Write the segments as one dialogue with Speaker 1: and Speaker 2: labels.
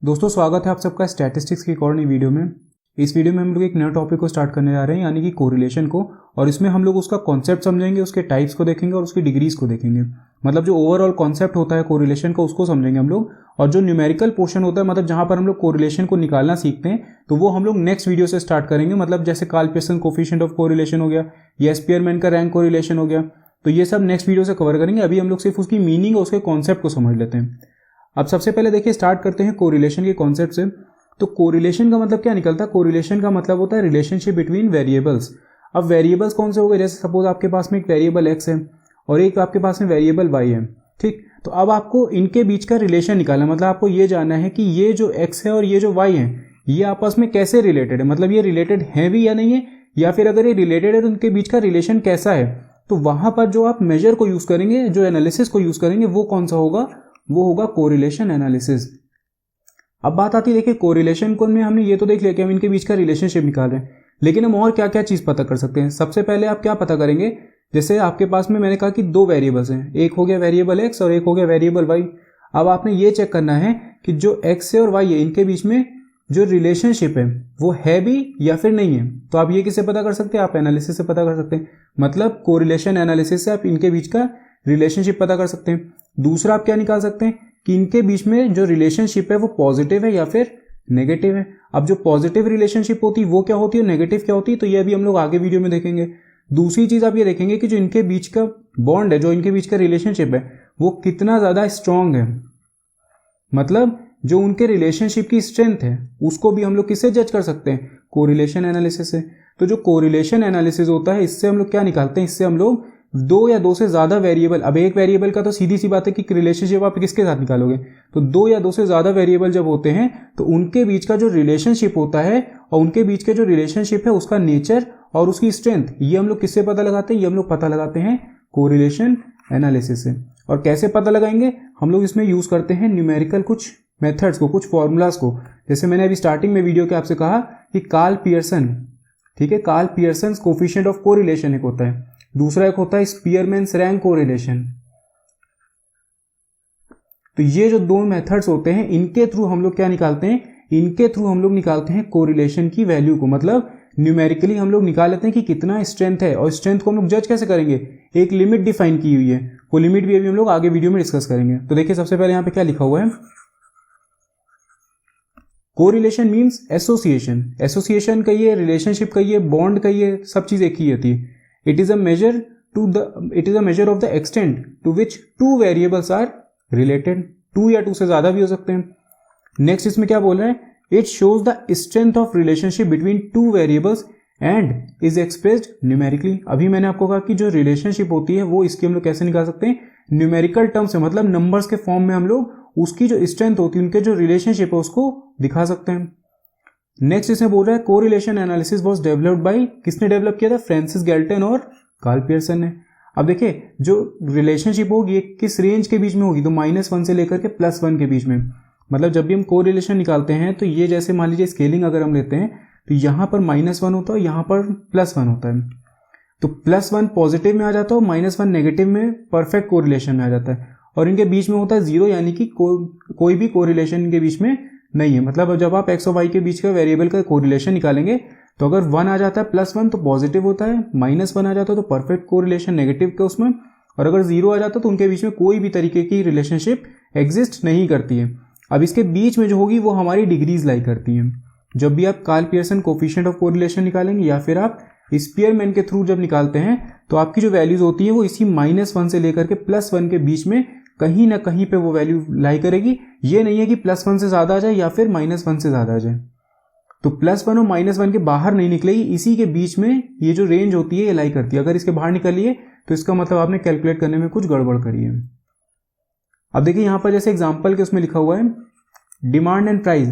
Speaker 1: दोस्तों स्वागत है आप सबका स्टैटिस्टिक्स की एक और नई वीडियो में। इस वीडियो में हम लोग एक नया टॉपिक को स्टार्ट करने जा रहे हैं, यानी कि कोरिलेशन को। और इसमें हम लोग उसका कॉन्सेप्ट समझेंगे, उसके टाइप्स को देखेंगे और उसकी डिग्रीज को देखेंगे। मतलब जो ओवरऑल कॉन्सेप्ट होता है कोरिलेशन का उसको समझेंगे हम लोग। और जो न्यूमेरिकल पोर्शन होता है, मतलब जहाँ पर हम लोग कोरिलेशन को निकालना सीखते हैं, तो वो हम लोग नेक्स्ट वीडियो से स्टार्ट करेंगे। मतलब जैसे Karl Pearson coefficient of correlation हो गया, या स्पीयरमैन का रैंक कोरिलेशन हो गया, तो ये सब नेक्स्ट वीडियो से कवर करेंगे। अभी हम लोग सिर्फ उसकी मीनिंग और उसके कॉन्सेप्ट को समझ लेते हैं। अब सबसे पहले देखिए स्टार्ट करते हैं कोरिलेशन के कॉन्सेप्ट से। तो कोरिलेशन का मतलब क्या निकलता है? कोरिलेशन का मतलब होता है रिलेशनशिप बिटवीन वेरिएबल्स। अब वेरिएबल्स कौन से हो गए? जैसे सपोज आपके पास में एक वेरिएबल एक्स है और एक आपके पास में वेरिएबल वाई है, ठीक। तो अब आपको इनके बीच का रिलेशन निकालना, मतलब आपको ये जानना है कि ये जो एक्स है और ये जो वाई है, ये आपस में कैसे रिलेटेड है। मतलब ये रिलेटेड है भी या नहीं है, या फिर अगर ये रिलेटेड है तो उनके बीच का रिलेशन कैसा है। तो वहां पर जो आप मेजर को यूज करेंगे, जो एनालिसिस को यूज करेंगे, वो कौन सा होगा? वो होगा कोरिलेशन एनालिसिस। अब बात आती है, देखिए कोरिलेशन को में हमने ये तो देख लिया कि हम इनके बीच का रिलेशनशिप निकाल रहे हैं, लेकिन हम और क्या क्या चीज पता कर सकते हैं। सबसे पहले आप क्या पता करेंगे? जैसे आपके पास में मैंने कहा कि दो वेरिएबल्स हैं, एक हो गया वेरिएबल एक्स और एक हो गया वेरिएबल वाई। अब आपने ये चेक करना है कि जो एक्स है और वाई है, इनके बीच में जो रिलेशनशिप है वो है भी या फिर नहीं है। तो आप ये किससे पता कर सकते हैं? आप एनालिसिस से पता कर सकते हैं। मतलब कोरिलेशन एनालिसिस से आप इनके बीच का रिलेशनशिप पता कर सकते हैं। दूसरा आप क्या निकाल सकते हैं कि इनके बीच में जो रिलेशनशिप है वो पॉजिटिव है या फिर नेगेटिव है। अब जो पॉजिटिव रिलेशनशिप होती है वो क्या होती है, नेगेटिव क्या होती है, तो ये अभी हम लोग आगे वीडियो में देखेंगे। दूसरी चीज आप ये देखेंगे कि जो इनके बीच का बॉन्ड है, जो इनके बीच का रिलेशनशिप है, वो कितना ज्यादा स्ट्रांग है। मतलब जो उनके रिलेशनशिप की स्ट्रेंथ है उसको भी हम लोग किससे जज कर सकते हैं? कोरिलेशन एनालिसिस से। तो जो कोरिलेशन एनालिसिस होता है, इससे हम लोग क्या निकालते हैं? इससे हम लोग दो या दो से ज्यादा वेरिएबल, अब एक वेरिएबल का तो सीधी सी बात है कि रिलेशनशिप आप किसके साथ निकालोगे। तो दो या दो से ज्यादा वेरिएबल जब होते हैं तो उनके बीच का जो रिलेशनशिप होता है और उनके बीच के जो रिलेशनशिप है उसका नेचर और उसकी स्ट्रेंथ, ये हम लोग किससे पता लगाते हैं? ये हम लोग पता लगाते हैं कोरिलेशन एनालिसिस से। और कैसे पता लगाएंगे? हम लोग इसमें यूज करते हैं न्यूमेरिकल कुछ मेथड्स को, कुछ फॉर्मूलाज को। जैसे मैंने अभी स्टार्टिंग में वीडियो के आपसे कहा कि कार्ल पियर्सन, ठीक है, Karl Pearson coefficient of correlation एक होता है, दूसरा एक होता है स्पीयरमैन्स रैंक कोरिलेशन। तो ये जो दो मेथड्स होते हैं, इनके थ्रू हम लोग क्या निकालते हैं? इनके थ्रू हम लोग निकालते हैं कोरिलेशन की वैल्यू को। मतलब न्यूमेरिकली हम लोग निकाल लेते हैं कि कितना स्ट्रेंथ है। और स्ट्रेंथ को हम लोग जज कैसे करेंगे? एक लिमिट डिफाइन की हुई है, वो लिमिट भी अभी हम लोग आगे वीडियो में डिस्कस करेंगे। तो देखिए सबसे पहले यहां पे क्या लिखा हुआ है, कोरिलेशन मीन्स एसोसिएशन। एसोसिएशन कहिए, रिलेशनशिप कहिए, बॉन्ड कहिए, सब चीज एक ही होती है। It is a measure of the extent to which two variables are related. Two या टू से ज्यादा भी हो सकते हैं। नेक्स्ट इसमें क्या बोल रहे हैं? It shows the strength of relationship between two variables and is expressed numerically. अभी मैंने आपको कहा कि जो रिलेशनशिप होती है वो इसकी हम लोग कैसे निकाल सकते हैं? न्यूमेरिकल टर्म्स में, मतलब नंबर्स के फॉर्म में हम लोग उसकी जो स्ट्रेंथ होती है, उनके जो रिलेशनशिप है उसको दिखा सकते हैं। नेक्स्ट इसमें बोल रहा है correlation analysis was developed by, किसने डेवलप किया था? फ्रांसिस गैल्टन और कार्ल पियर्सन ने। अब देखिए जो रिलेशनशिप होगी किस रेंज के बीच में होगी? तो -1 से लेकर के +1 के बीच में। मतलब जब भी हम कोरिलेशन निकालते हैं तो ये जैसे मान लीजिए स्केलिंग अगर हम लेते हैं तो यहां पर -1 होता है, यहां पर +1 होता है। तो +1 पॉजिटिव में आ जाता है, -1 नेगेटिव में परफेक्ट कोरिलेशन में आ जाता है। और इनके बीच में होता है 0, यानी कि कोई भी कोरिलेशन इनके बीच में नहीं है। मतलब जब आप एक्स और वाई के बीच का वेरिएबल का कोरिलेशन निकालेंगे तो अगर 1 आ जाता है +1 तो पॉजिटिव होता है, -1 आ जाता है तो परफेक्ट कोरिलेशन नेगेटिव का उसमें, और अगर 0 आ जाता है तो उनके बीच में कोई भी तरीके की रिलेशनशिप एग्जिस्ट नहीं करती है। अब इसके बीच में जो होगी वो हमारी डिग्रीज लाई करती हैं। जब भी आप Karl Pearson coefficient of correlation निकालेंगे या फिर आप स्पीयरमैन के थ्रू जब निकालते हैं तो आपकी जो वैल्यूज होती है वो इसी -1 से लेकर के +1 के बीच में कहीं ना कहीं पे वो वैल्यू लाई करेगी। ये नहीं है कि +1 से ज्यादा आ जाए या फिर -1 से ज्यादा आ जाए। तो +1 और -1 के बाहर नहीं निकलेगी, इसी के बीच में ये जो रेंज होती है ये लाई करती है। अगर इसके बाहर निकलिए तो इसका मतलब आपने कैलकुलेट करने में कुछ गड़बड़ करी है। अब देखिए यहां पर जैसे एग्जांपल के उसमें लिखा हुआ है demand and price.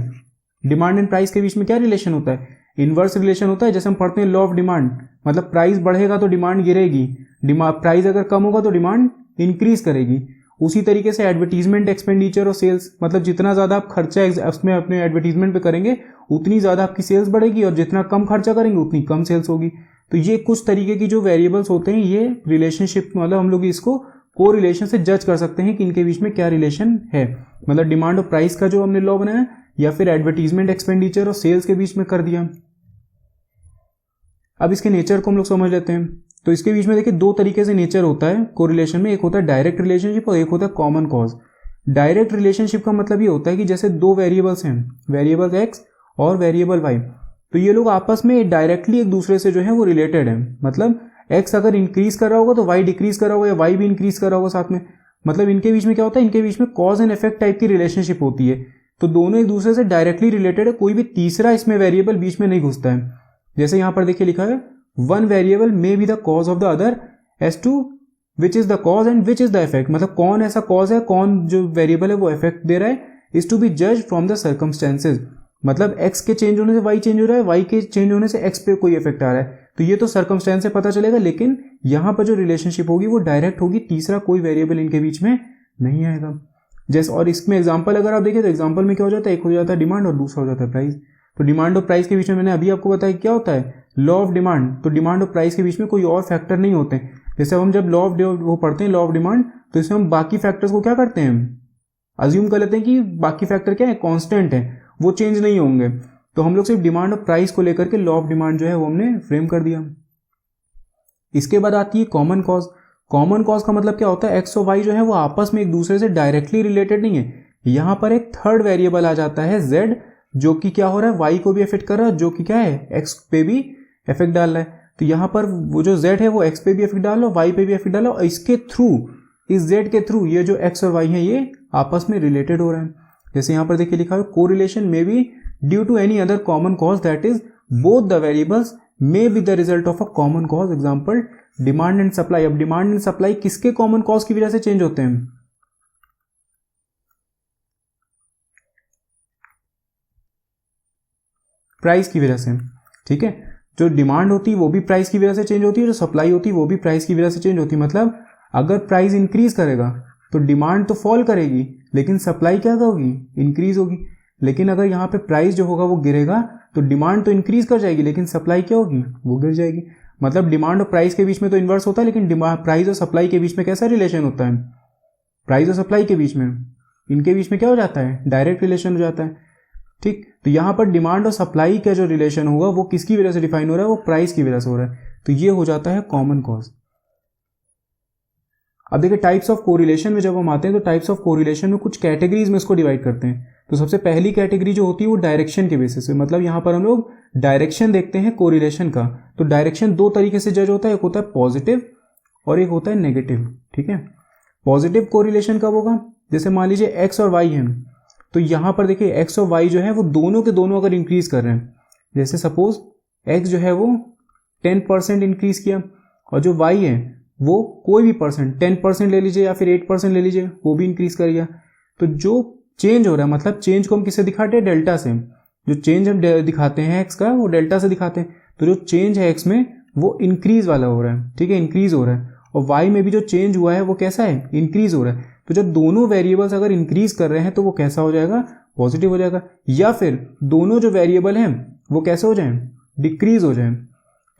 Speaker 1: Demand and price के बीच में क्या रिलेशन होता है? इनवर्स रिलेशन होता है। जैसे हम पढ़ते हैं लॉ ऑफ डिमांड, मतलब प्राइस बढ़ेगा तो डिमांड गिरेगी, प्राइस अगर कम होगा तो डिमांड इंक्रीज करेगी। उसी तरीके से एडवर्टीजमेंट एक्सपेंडिचर और सेल्स, मतलब जितना ज्यादा आप खर्चा उसमें अपने एडवर्टीजमेंट पे करेंगे उतनी ज्यादा आपकी सेल्स बढ़ेगी, और जितना कम खर्चा करेंगे उतनी कम सेल्स होगी। तो ये कुछ तरीके की जो वेरिएबल्स होते हैं ये रिलेशनशिप, मतलब हम लोग इसको कोरिलेशन से जज कर सकते हैं कि इनके बीच में क्या रिलेशन है। मतलब डिमांड और प्राइस का जो हमने लॉ बनाया या फिर एडवर्टीजमेंट एक्सपेंडिचर और सेल्स के बीच में कर दिया। अब इसके नेचर को हम लोग समझ लेते हैं। तो इसके बीच में देखिए दो तरीके से नेचर होता है कोरिलेशन में, एक होता है डायरेक्ट रिलेशनशिप और एक होता है कॉमन कॉज। डायरेक्ट रिलेशनशिप का मतलब ये होता है कि जैसे दो वेरिएबल्स हैं, वेरिएबल एक्स और वेरिएबल वाई, तो ये लोग आपस में डायरेक्टली एक दूसरे से जो है वो रिलेटेड है। मतलब एक्स अगर इंक्रीज कर रहा होगा तो वाई डिक्रीज कर रहा होगा, या वाई भी इंक्रीज कर रहा होगा साथ में। मतलब इनके बीच में क्या होता है, इनके बीच में कॉज एंड इफेक्ट टाइप की रिलेशनशिप होती है। तो दोनों एक दूसरे से डायरेक्टली रिलेटेड है, कोई भी तीसरा इसमें वेरिएबल बीच में नहीं घुसता है। जैसे यहां पर देखिए लिखा है one variable may be the cause of the other as to which is the cause and which is the effect. मतलब कौन ऐसा कॉज है, कौन जो वेरिएबल है वो इफेक्ट दे रहा है, इज टू बी जज फ्रॉम द सर्कमस्टेंसेज। मतलब एक्स के चेंज होने से वाई चेंज हो रहा है, वाई के चेंज होने से एक्स पे कोई इफेक्ट आ रहा है, तो ये तो सर्कमस्टेंस से पता चलेगा। लेकिन यहां पर जो रिलेशनशिप होगी वो डायरेक्ट होगी, तीसरा कोई वेरिएबल इनके बीच में नहीं आएगा। जैसे और इसमें एग्जांपल अगर आप देखें तो एग्जांपल में क्या हो जाता है, एक हो जाता है डिमांड और दूसरा हो जाता है प्राइस। तो डिमांड और प्राइस के बीच में मैंने अभी आपको बताया क्या होता है, लॉ ऑफ डिमांड। तो डिमांड और प्राइस के बीच में कोई और फैक्टर नहीं होते। जैसे हम जब लॉ ऑफ वो पढ़ते हैं लॉ ऑफ डिमांड, तो इसमें हम बाकी फैक्टर्स को क्या करते हैं, अज्यूम कर लेते हैं कि बाकी फैक्टर क्या है, कांस्टेंट है, वो चेंज नहीं होंगे। तो हम लोग सिर्फ डिमांड और प्राइस को लेकर के लॉ ऑफ डिमांड जो है वो हमने फ्रेम कर दिया। इसके बाद आती है कॉमन कॉज। कॉमन कॉज का मतलब क्या होता है, एक्स और वाई जो है वो आपस में एक दूसरे से डायरेक्टली रिलेटेड नहीं है। यहां पर एक थर्ड वेरिएबल आ जाता है जेड, जो कि क्या हो रहा है, वाई को भी इफेक्ट कर रहा है, जो कि क्या है, एक्स पे भी इफेक्ट डाल रहा है। तो यहां पर वो जो जेड है वो एक्स पे भी इफेक्ट डाल रहा है, वाई पे भी इफेक्ट डाल रहा है, और इसके थ्रू, इस जेड के थ्रू ये जो एक्स और वाई है ये आपस में रिलेटेड हो रहे हैं। जैसे यहां पर देखिए लिखा है कोरिलेशन में be due to any other common cause that is both the variables may be the result of a common cause. Example demand and supply. अब डिमांड एंड सप्लाई किसके कॉमन कॉज की वजह से चेंज होते हैं, price की वजह से। ठीक है, जो डिमांड होती है वो भी प्राइस की वजह से चेंज होती है, जो सप्लाई होती है वो भी प्राइस की वजह से चेंज होती है। मतलब अगर प्राइस इंक्रीज करेगा तो डिमांड तो फॉल करेगी, लेकिन सप्लाई क्या होगी, इंक्रीज होगी। लेकिन अगर यहाँ पे प्राइस जो होगा वो गिरेगा तो डिमांड तो इंक्रीज कर जाएगी, लेकिन सप्लाई क्या होगी, वो गिर जाएगी। मतलब डिमांड और प्राइस के बीच में तो इन्वर्स होता है, लेकिन प्राइस और सप्लाई के बीच में कैसा रिलेशन होता है, प्राइस और सप्लाई के बीच में, इनके बीच में क्या हो जाता है, डायरेक्ट रिलेशन हो जाता है। ठीक, तो यहां पर डिमांड और सप्लाई का जो रिलेशन होगा वो किसकी वजह से डिफाइन हो रहा है, वो प्राइस की वजह से हो रहा है। तो ये हो जाता है कॉमन कॉज। अब देखिए टाइप्स ऑफ कोरिलेशन में जब हम आते हैं तो टाइप्स ऑफ कोरिलेशन में कुछ कैटेगरीज में इसको डिवाइड करते हैं। तो सबसे पहली कैटेगरी जो होती है वो डायरेक्शन के बेसिस पे, मतलब यहां पर हम लोग डायरेक्शन देखते हैं कोरिलेशन का। तो डायरेक्शन दो तरीके से जज होता है, एक होता है पॉजिटिव और एक होता है नेगेटिव। ठीक है, पॉजिटिव कोरिलेशन कब होगा, जैसे मान लीजिए एक्स और वाई है, तो यहां पर देखिए एक्स और वाई जो है वो दोनों के दोनों अगर इंक्रीज कर रहे हैं, जैसे सपोज एक्स जो है वो 10% इंक्रीज किया और जो वाई है वो कोई भी परसेंट 10% ले लीजिए या फिर 8% ले लीजिए, वो भी इंक्रीज कर गया। तो जो चेंज हो रहा है, मतलब चेंज को हम किससे दिखाते हैं, डेल्टा से। जो चेंज हम दिखाते हैं एक्स का वो डेल्टा से दिखाते हैं। तो जो चेंज है एक्स में वो इंक्रीज वाला हो रहा है, ठीक है, इंक्रीज हो रहा है। और वाई में भी जो चेंज हुआ है वो कैसा है, इंक्रीज हो रहा है। तो जब दोनों वेरिएबल्स अगर इंक्रीज कर रहे हैं तो वो कैसा हो जाएगा, पॉजिटिव हो जाएगा। या फिर दोनों जो वेरिएबल हैं वो कैसे हो जाए, डिक्रीज हो जाए,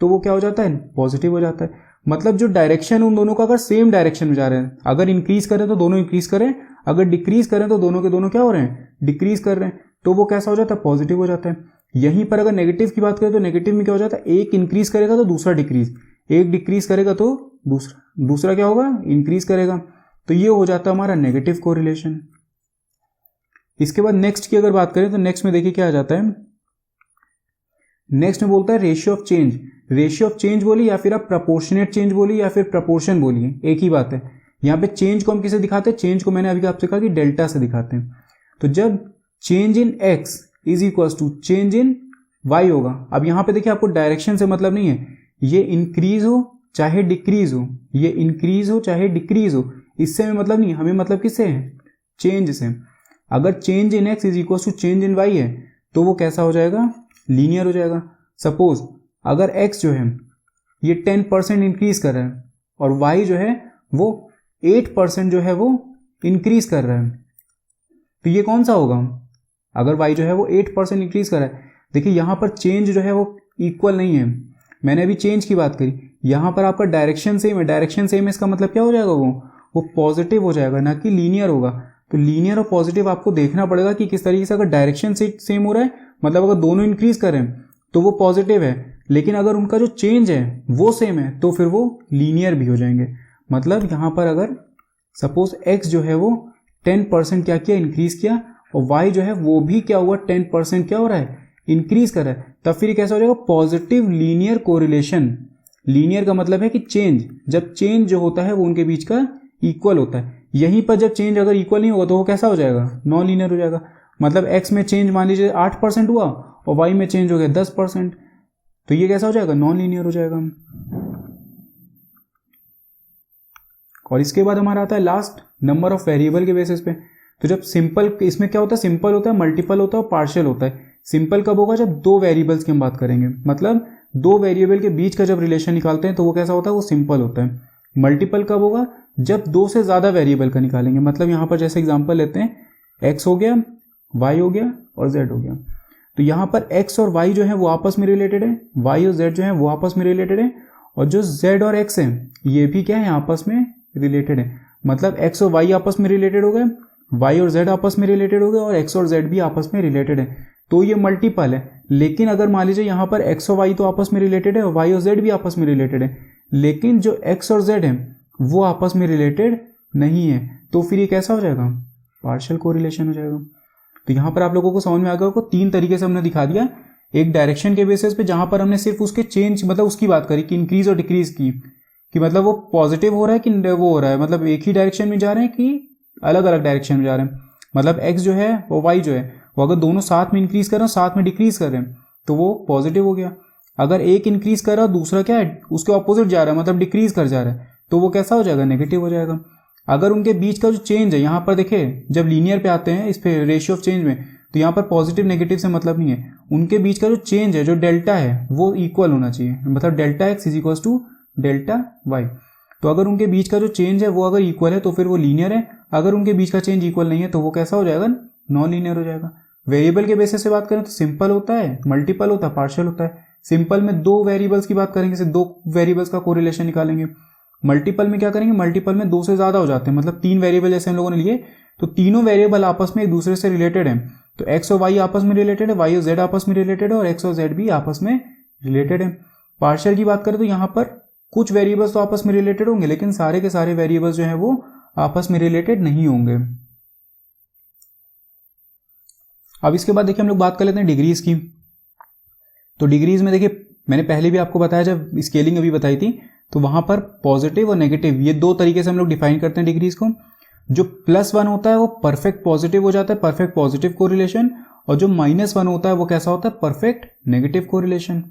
Speaker 1: तो वो क्या हो जाता है, पॉजिटिव हो जाता है। मतलब जो डायरेक्शन उन दोनों का अगर सेम डायरेक्शन में जा रहे हैं, अगर इंक्रीज करें तो दोनों इंक्रीज करें, अगर डिक्रीज करें तो दोनों के दोनों क्या हो रहे हैं, डिक्रीज कर रहे हैं, तो वो कैसा हो जाता है, पॉजिटिव हो जाता है। यहीं पर अगर नेगेटिव की बात करें तो नेगेटिव में क्या हो जाता है, एक इंक्रीज करेगा तो दूसरा डिक्रीज, एक डिक्रीज करेगा तो दूसरा क्या होगा, इंक्रीज करेगा। तो ये हो जाता है हमारा नेगेटिव कोरिलेशन। इसके बाद नेक्स्ट की अगर बात करें तो नेक्स्ट में देखिए क्या आ जाता है, नेक्स्ट में बोलता है ratio of change. Ratio of change बोलिए या फिर आप प्रपोर्शनेट चेंज बोलिए या फिर प्रपोर्शन बोलिए, एक ही बात है। यहां पे चेंज को हम किसे दिखाते हैं, चेंज को मैंने अभी आपसे कहा कि डेल्टा से दिखाते हैं। तो जब change in x is equal to change in y होगा। अब यहां पे देखिए आपको डायरेक्शन से मतलब नहीं है, ये इंक्रीज हो चाहे डिक्रीज हो, ये इंक्रीज हो चाहे डिक्रीज हो, इससे हमें मतलब नहीं, हमें मतलब किससे है, चेंज से। अगर change in x is equal to change in y है तो वो कैसा हो जाएगा, लीनियर हो जाएगा। सपोज अगर x जो है ये 10% इंक्रीज कर रहा है और y जो है वो 8% जो है वो इंक्रीज कर रहा है, तो ये कौन सा होगा, अगर y जो है वो 8% इंक्रीज कर रहा है। देखिए यहां पर चेंज जो है वो इक्वल नहीं है, मैंने अभी चेंज की बात करी, यहां पर आपका डायरेक्शन सेम है, डायरेक्शन सेम है, इसका मतलब क्या हो जाएगा, वो पॉजिटिव हो जाएगा, ना कि लीनियर होगा। तो लीनियर और पॉजिटिव आपको देखना पड़ेगा कि किस तरीके से, अगर डायरेक्शन से सेम हो रहा है मतलब अगर दोनों इंक्रीज करें तो वो पॉजिटिव है, लेकिन अगर उनका जो चेंज है वो सेम है तो फिर वो लीनियर भी हो जाएंगे। मतलब यहाँ पर अगर सपोज x जो है वो 10% क्या किया, इंक्रीज किया, और y जो है वो भी क्या हुआ 10% क्या हो रहा है, इंक्रीज कर रहा है, तब फिर कैसा हो जाएगा, पॉजिटिव लीनियर कोरिलेशन। लीनियर का मतलब है कि चेंज, जब चेंज जो होता है वो उनके बीच का इक्वल होता है। यहीं पर जब चेंज अगर इक्वल नहीं होगा तो वो कैसा हो जाएगा, नॉन लीनियर हो जाएगा। मतलब x में चेंज मान लीजिए 8% हुआ और y में चेंज हो गया 10%, तो ये कैसा हो जाएगा, नॉन लीनियर हो जाएगा। और इसके बाद हमारा आता है लास्ट, नंबर ऑफ वेरिएबल के बेसिस पे। तो जब सिंपल, इसमें क्या होता है, सिंपल होता है, मल्टीपल होता है और पार्शियल होता है। सिंपल कब होगा, जब दो वेरिएबल्स की हम बात करेंगे, मतलब दो वेरिएबल के बीच का जब रिलेशन निकालते हैं तो वो कैसा होता है, वो सिंपल होता है। मल्टीपल कब होगा, जब दो से ज्यादा वेरिएबल का निकालेंगे। मतलब यहाँ पर जैसे एग्जांपल लेते हैं, x हो गया, y हो गया और z हो गया। तो यहाँ पर x और y जो है वो आपस में रिलेटेड है, y और z जो है वो आपस में रिलेटेड है, और जो z और x है ये भी क्या है, आपस में रिलेटेड है। मतलब x और y आपस में रिलेटेड हो गए, y और z आपस में रिलेटेड हो गए, और x और z भी आपस में रिलेटेड है, तो ये मल्टीपल है। लेकिन अगर मान लीजिए यहाँ पर x और y तो आपस में रिलेटेड है और y और z भी आपस में रिलेटेड है, लेकिन जो x और z है वो आपस में रिलेटेड नहीं है, तो फिर ये कैसा हो जाएगा, पार्शियल कोरिलेशन हो जाएगा। तो यहाँ पर आप लोगों को समझ में आ गया होगा, तीन तरीके से हमने दिखा दिया। एक डायरेक्शन के बेसिस पे, जहां पर हमने सिर्फ उसके चेंज मतलब उसकी बात करी कि इंक्रीज और डिक्रीज की, कि मतलब वो पॉजिटिव हो रहा है कि वो हो रहा है, मतलब एक ही डायरेक्शन में जा रहे हैं कि अलग अलग डायरेक्शन में जा रहे हैं। मतलब x जो है वो y जो है वो अगर दोनों साथ में इंक्रीज कर रहे हैं, साथ में डिक्रीज कर रहे हैं, तो वो पॉजिटिव हो गया। अगर एक इंक्रीज कर रहा है दूसरा क्या है, उसके ऑपोजिट जा रहा है, मतलब डिक्रीज कर जा रहा है, तो वो कैसा हो जाएगा, नेगेटिव हो जाएगा। अगर उनके बीच का जो चेंज है, यहाँ पर देखिए जब लीनियर पे आते हैं इस पे रेशियो ऑफ चेंज में, तो यहाँ पर पॉजिटिव नेगेटिव से मतलब नहीं है, उनके बीच का जो चेंज है, जो डेल्टा है वो इक्वल होना चाहिए। मतलब delta x is equal to delta y. तो अगर उनके बीच का जो चेंज है वो अगर इक्वल है तो फिर वो लीनियर है, अगर उनके बीच का चेंज इक्वल नहीं है तो वो कैसा हो जाएगा, नॉन लीनियर हो जाएगा। वेरिएबल के बेसिस से बात करें तो सिंपल होता है, मल्टीपल होता है, पार्शियल होता है। सिंपल में दो वेरिएबल्स की बात करेंगे, सिर्फ दो वेरिएबल्स का कोरिलेशन निकालेंगे। मल्टीपल में क्या करेंगे, मल्टीपल में दो से ज्यादा हो जाते हैं, मतलब तीन वेरिएबल जैसे हम लोगों ने लिए तो तीनों वेरिएबल आपस में एक दूसरे से रिलेटेड है। तो x और y आपस में रिलेटेड है, y और z आपस में रिलेटेड है, और x और z भी आपस में रिलेटेड है। पार्शियल की बात करें तो यहाँ पर कुछ वेरिएबल्स तो आपस में रिलेटेड होंगे, लेकिन सारे के सारे वेरिएबल्स जो है वो आपस में रिलेटेड नहीं होंगे। अब इसके बाद देखिए हम लोग बात कर लेते हैं डिग्रीज की। तो डिग्रीज में देखिए मैंने पहले भी आपको बताया, जब स्केलिंग अभी बताई थी, तो वहां पर पॉजिटिव और नेगेटिव ये दो तरीके से हम लोग डिफाइन करते हैं डिग्रीज को। जो +1 होता है वो परफेक्ट पॉजिटिव हो जाता है, परफेक्ट पॉजिटिव कोरिलेशन, और जो -1 होता है वो कैसा होता है, परफेक्ट नेगेटिव कोरिलेशन।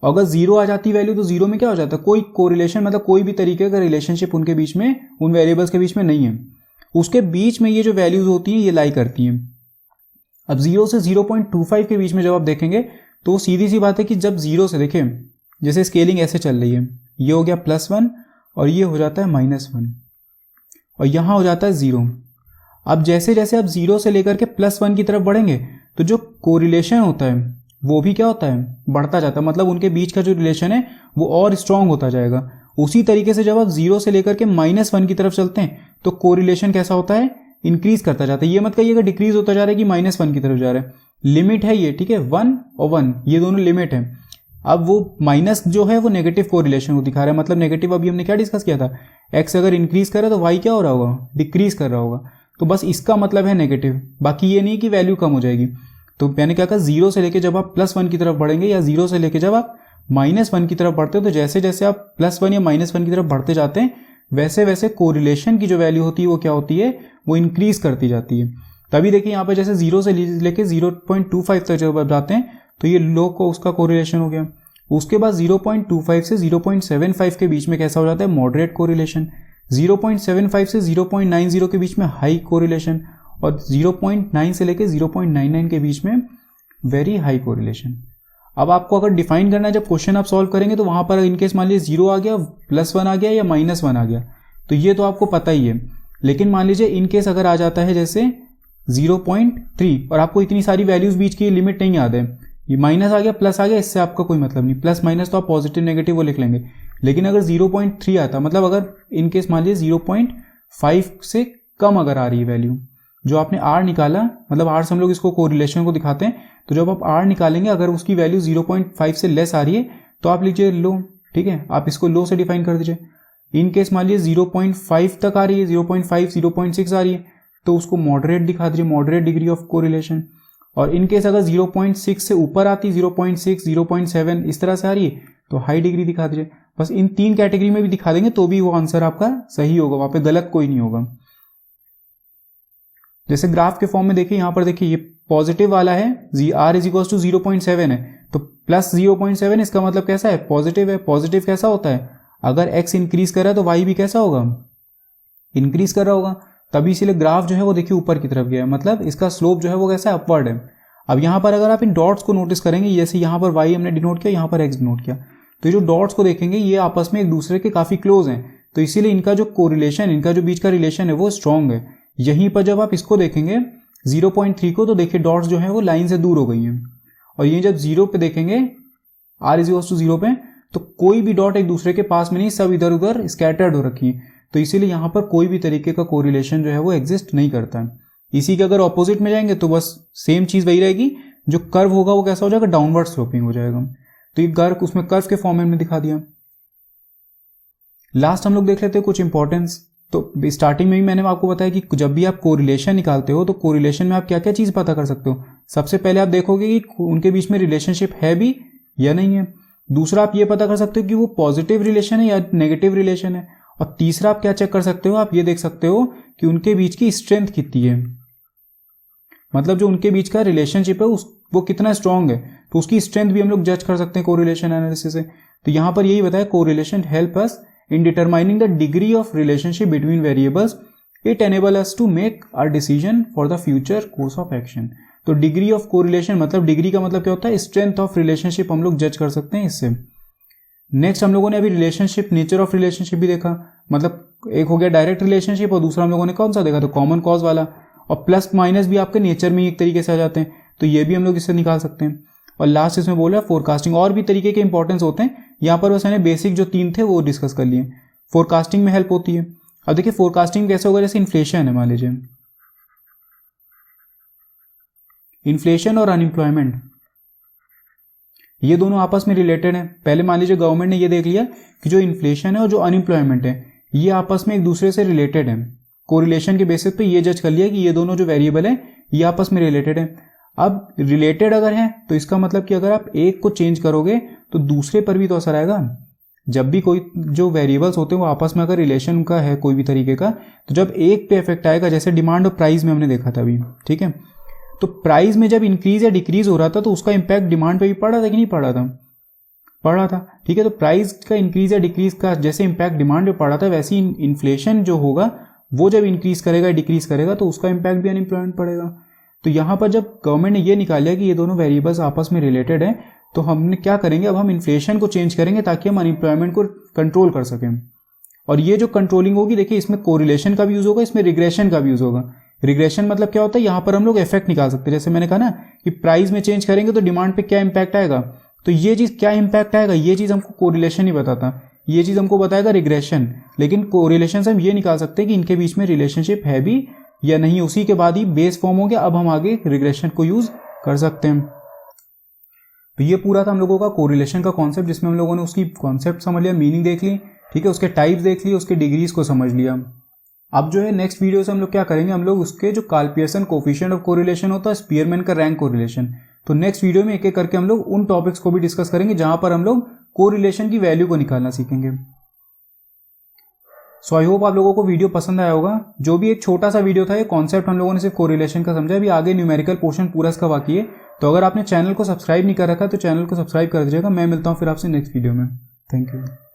Speaker 1: अगर 0 आ जाती वैल्यू तो 0 में क्या हो जाता है, कोई कोरिलेशन मतलब कोई भी तरीके का रिलेशनशिप उनके बीच में, उन वेरिएबल्स के बीच में नहीं है। उसके बीच में ये जो वैल्यूज होती हैं ये लाई करती हैं। अब 0 से 0.25 के बीच में जब आप देखेंगे तो सीधी सी बात है कि जब 0 से देखें, जैसे स्केलिंग ऐसे चल रही है, ये हो गया +1 और ये हो जाता है -1 और यहां हो जाता है 0। अब जैसे जैसे आप 0 से लेकर के +1 की तरफ बढ़ेंगे तो जो कोरिलेशन होता है वो भी क्या होता है, बढ़ता जाता है। मतलब उनके बीच का जो रिलेशन है वो और स्ट्रांग होता जाएगा। उसी तरीके से जब आप 0 से लेकर के -1 की तरफ चलते हैं तो कोरिलेशन कैसा होता है, इंक्रीज करता जाता है। ये मत कहिएगा डिक्रीज होता जा रहा है कि -1 की तरफ जा रहा है, लिमिट है ये, ठीक है, 1 और 1 ये दोनों लिमिट है। अब वो माइनस जो है वो नेगेटिव कोरिलेशन को दिखा रहा है, मतलब नेगेटिव अभी हमने क्या डिस्कस किया था, एक्स अगर इंक्रीज कर रहा है तो वाई क्या हो रहा होगा, डिक्रीज कर रहा होगा। तो बस इसका मतलब है नेगेटिव, बाकी ये नहीं कि वैल्यू कम हो जाएगी। तो मैंने क्या कहा, 0 से लेके जब आप +1 की तरफ बढ़ेंगे या 0 से लेके जब आप -1 की तरफ बढ़ते हो, तो जैसे जैसे आप +1 या -1 की तरफ बढ़ते जाते हैं वैसे वैसे कोरिलेशन की जो वैल्यू होती है वो क्या होती है, वो इंक्रीज करती जाती है। तभी देखिए यहाँ पे जैसे 0 से लेके 0.25 तक जब आप जाते हैं तो ये लो को उसका कोरिलेशन हो गया। उसके बाद 0.25 से 0.75 के बीच में कैसा हो जाता है, मॉडरेट कोरिलेशन। 0.75 से 0.90 के बीच में हाई कोरिलेशन, और 0.9 से लेके 0.99 के बीच में वेरी हाई कोरिलेशन। अब आपको अगर डिफाइन करना है, जब क्वेश्चन आप सॉल्व करेंगे तो वहां पर इनकेस मान लीजिए 0 आ गया, +1 आ गया या -1 आ गया, तो ये तो आपको पता ही है। लेकिन मान लीजिए इनकेस अगर आ जाता है जैसे 0.3 और आपको इतनी सारी वैल्यूज बीच की लिमिट नहीं याद है, ये माइनस आ गया प्लस आ गया, इससे आपका कोई मतलब नहीं, प्लस माइनस तो आप पॉजिटिव नेगेटिव वो लिख लेंगे। लेकिन अगर 0.3 आता, मतलब अगर इनकेस मान लीजिए 0.5 से कम अगर आ रही है वैल्यू, जो आपने R निकाला, मतलब R से हम लोग इसको कोरिलेशन को दिखाते हैं, तो जब आप R निकालेंगे अगर उसकी वैल्यू 0.5 से लेस आ रही है तो आप लीजिए लो, ठीक है, आप इसको लो से डिफाइन कर दीजिए। इन केस मान लीजिए 0.5 तक आ रही है, 0.5 0.6 आ रही है तो उसको मॉडरेट दिखा दीजिए, मॉडरेट डिग्री ऑफ कोरिलेशन। और इन केस अगर 0.6 से ऊपर आती, 0.6 0.7 इस तरह से आ रही है तो हाई डिग्री दिखा दीजिए। बस इन 3 कैटेगरी में भी दिखा देंगे तो भी वो आंसर आपका सही होगा, वहां पे गलत कोई नहीं होगा। जैसे ग्राफ के फॉर्म में देखिए, यहां पर देखिए ये पॉजिटिव वाला है, R इज इक्वल टू 0.7 है तो प्लस 0.7 इसका मतलब कैसा है, पॉजिटिव है। पॉजिटिव कैसा होता है, अगर x इंक्रीज कर रहा है तो y भी कैसा होगा, इंक्रीज कर रहा होगा, तभी इसीलिए ग्राफ जो है वो देखिए ऊपर की तरफ गया है, मतलब इसका स्लोप जो है वो कैसा है, अपवर्ड है। अब यहां पर अगर आप इन डॉट्स को नोटिस करेंगे, जैसे यहां पर y हमने डिनोट किया, यहां पर x डिनोट किया, तो ये जो डॉट्स को देखेंगे ये आपस में एक दूसरे के काफी क्लोज हैं, तो इसीलिए इनका जो कोरिलेशन, इनका जो बीच का रिलेशन है वो स्ट्रॉन्ग है। यहीं पर जब आप इसको देखेंगे 0.3 को, तो देखिए डॉट्स जो है वो लाइन से दूर हो गई हैं, और ये जब 0 पे देखेंगे R इज इक्वल टू 0 पे, तो कोई भी डॉट एक दूसरे के पास में नहीं, सब इधर उधर स्कैटर्ड हो रखी है, तो इसीलिए यहां पर कोई भी तरीके का कोरिलेशन जो है वो एग्जिस्ट नहीं करता है। इसी के अगर ऑपोजिट में जाएंगे तो बस सेम चीज वही रहेगी, जो कर्व होगा वो कैसा हो जाएगा, डाउनवर्ड स्लोपिंग हो जाएगा। तो ये कर्व उसमें कर्व के फॉर्म में दिखा दिया। लास्ट हम लोग देख लेते हैं कुछ इंपॉर्टेंस। तो स्टार्टिंग में भी मैंने आपको बताया कि जब भी आप कोरिलेशन निकालते हो तो कोरिलेशन में आप क्या क्या चीज पता कर सकते हो। सबसे पहले आप देखोगे कि उनके बीच में रिलेशनशिप है भी या नहीं है। दूसरा आप ये पता कर सकते हो कि वो पॉजिटिव रिलेशन है या नेगेटिव रिलेशन है। और तीसरा आप क्या चेक कर सकते हो, आप ये देख सकते हो कि उनके बीच की स्ट्रेंथ कितनी है, मतलब जो उनके बीच का रिलेशनशिप है वो कितना स्ट्रांग है, तो उसकी स्ट्रेंथ भी हम लोग जज कर सकते हैं कोरिलेशन एनालिसिस से। तो यहां पर यही बताया, correlation help us in determining the degree of relationship between variables. It enable us to make our decision for the future course of action. तो डिग्री ऑफ कोरिलेशन मतलब, डिग्री का मतलब क्या होता है, स्ट्रेंथ ऑफ रिलेशनशिप हम लोग जज कर सकते हैं इससे। नेक्स्ट हम लोगों ने अभी रिलेशनशिप, नेचर ऑफ रिलेशनशिप भी देखा, मतलब एक हो गया डायरेक्ट रिलेशनशिप और दूसरा हम लोगों ने कौन सा देखा, तो कॉमन कॉज वाला। और प्लस माइनस भी आपके नेचर में एक तरीके से आ जाते हैं, तो ये भी हम लोग इससे निकाल सकते हैं। और लास्ट इसमें बोल रहा है फोरकास्टिंग, और भी तरीके के इंपॉर्टेंस होते हैं, यहाँ पर बस मैंने बेसिक जो 3 थे वो डिस्कस कर लिए। फोरकास्टिंग में हेल्प होती है। अब देखिए फोरकास्टिंग कैसे होगा, जैसे इन्फ्लेशन है, मान लीजिए इन्फ्लेशन और अनएम्प्लॉयमेंट ये दोनों आपस में रिलेटेड हैं। पहले मान लीजिए गवर्नमेंट ने ये देख लिया कि जो इन्फ्लेशन है और जो अनएम्प्लॉयमेंट है ये आपस में एक दूसरे से रिलेटेड है, कोरिलेशन के बेसिस पे ये जज कर लिया कि ये दोनों जो वेरिएबल है ये आपस में रिलेटेड है। अब रिलेटेड अगर है तो इसका मतलब कि अगर आप एक को चेंज करोगे तो दूसरे पर भी तो असर आएगा। जब भी कोई जो वेरिएबल्स होते हैं वो आपस में अगर रिलेशन उनका है कोई भी तरीके का, तो जब एक पे इफेक्ट आएगा, जैसे डिमांड और प्राइस में हमने देखा था अभी, ठीक है, तो प्राइस में जब इंक्रीज या डिक्रीज हो रहा था तो उसका इंपैक्ट डिमांड पे भी पड़ रहा था कि नहीं पड़ रहा था, पड़ रहा था, ठीक है। तो प्राइस का इंक्रीज या डिक्रीज का जैसे इंपैक्ट डिमांड पे पड़ रहा था, वैसे ही इन्फ्लेशन जो होगा वो जब इंक्रीज करेगा डिक्रीज करेगा तो उसका इंपैक्ट भी अनएम्प्लॉयमेंट पड़ेगा। तो यहाँ पर जब गवर्नमेंट ने ये निकाल लिया कि ये दोनों वेरिएबल्स आपस में रिलेटेड है, तो हमने क्या करेंगे, अब हम इन्फ्लेशन को चेंज करेंगे ताकि हम अनएम्प्लॉयमेंट को कंट्रोल कर सकें। और ये जो कंट्रोलिंग होगी, देखिए इसमें कोरिलेशन का भी यूज होगा, इसमें रिग्रेशन का भी यूज होगा। रिग्रेशन मतलब क्या होता है, यहाँ पर हम लोग इफेक्ट निकाल सकते हैं। जैसे मैंने कहा ना कि प्राइस में चेंज करेंगे तो डिमांड पे क्या इंपैक्ट आएगा, तो ये चीज क्या इंपैक्ट आएगा, ये चीज हमको कोरिलेशन ही बताता, ये चीज हमको बताएगा रिग्रेशन। लेकिन कोरिलेशन से हम ये निकाल सकते हैं कि इनके बीच में रिलेशनशिप है भी या नहीं, उसी के बाद ही बेस फॉर्म हो गया। अब हम आगे रिग्रेशन को यूज कर सकते हैं। तो ये पूरा था हम लोगों का कोरिलेशन का कॉन्सेप्ट, जिसमें हम लोगों ने उसकी कॉन्सेप्ट समझ लिया, मीनिंग देख ली, ठीक है, उसके टाइप्स देख लिए, उसके डिग्रीज को समझ लिया। अब जो है नेक्स्ट वीडियो से हम लोग क्या करेंगे, हम लोग उसके जो Karl Pearson coefficient of correlation होता है, स्पीयरमैन का रैंक कोरिलेशन, तो नेक्स्ट वीडियो में एक एक करके हम लोग उन टॉपिक्स को भी डिस्कस करेंगे जहां पर हम लोग कोरिलेशन की वैल्यू को निकालना सीखेंगे। सो आई होप आप लोगों को वीडियो पसंद आया होगा। जो भी एक छोटा सा वीडियो था, ये कॉन्सेप्ट हम लोगों ने सिर्फ कोरिलेशन का समझा, अभी आगे न्यूमेरिकल पोर्शन पूरा इसका बाकी है। तो अगर आपने चैनल को सब्सक्राइब नहीं कर रखा तो चैनल को सब्सक्राइब कर दीजिएगा। मैं मिलता हूँ फिर आपसे नेक्स्ट वीडियो में। Thank you.